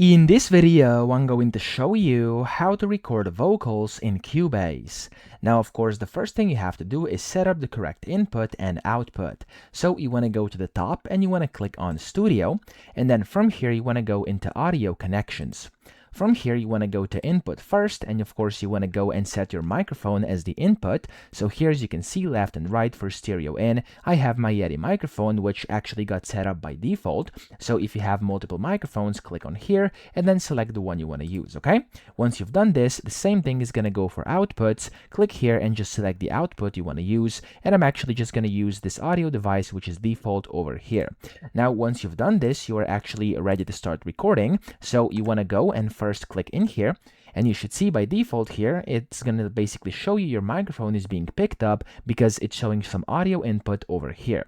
In this video, I'm going to show you how to record vocals in Cubase. Now, of course, the first thing you have to do is set up the correct input and output. So you want to go to the top and you want to click on Studio, and then from here you want to go into Audio Connections. From here, you want to go to input first, and of course, you want to go and set your microphone as the input. So here, as you can see, left and right for stereo in, I have my Yeti microphone, which actually got set up by default. So if you have multiple microphones, click on here, and then select the one you want to use, okay? Once you've done this, the same thing is going to go for outputs. Click here and just select the output you want to use, and I'm actually just going to use this audio device, which is default over here. Now, once you've done this, you are actually ready to start recording. So you want to go and first click in here, and you should see by default here, it's going to basically show you your microphone is being picked up because it's showing some audio input over here.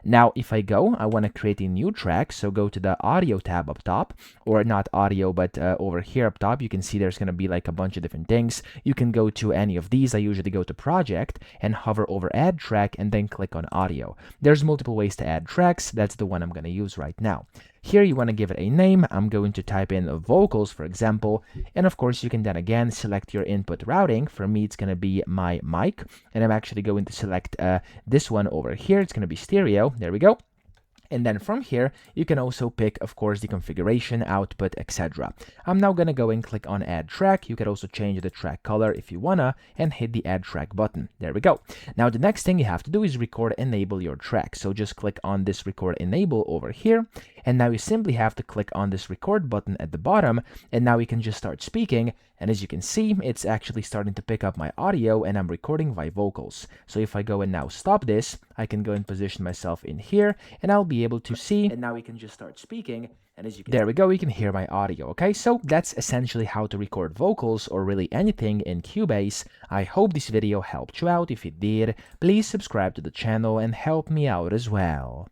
Now, if I want to create a new track, so go to the audio tab up top, or not audio, but over here up top, you can see there's going to be like a bunch of different things. You can go to any of these. I usually go to project and hover over add track and then click on audio. There's multiple ways to add tracks. That's the one I'm going to use right now. Here you want to give it a name. I'm going to type in vocals, for example, and of course you can then again select your input routing. For me, it's going to be my mic, and I'm actually going to select this one over here. It's going to be stereo. There we go. And then from here, you can also pick, of course, the configuration, output, etc. I'm now going to go and click on Add Track. You can also change the track color if you wanna, and hit the Add Track button. There we go. Now, the next thing you have to do is record enable your track. So just click on this record enable over here. And now you simply have to click on this record button at the bottom. And now you can just start speaking. And as you can see, it's actually starting to pick up my audio, and I'm recording my vocals. So if I go and now stop this, I can go and position myself in here, and I'll be able to see, and now we can just start speaking, and as you can, there we go, you can hear my audio. Okay, so that's essentially how to record vocals or really anything in Cubase. I hope this video helped you out. If it did, please subscribe to the channel and help me out as well.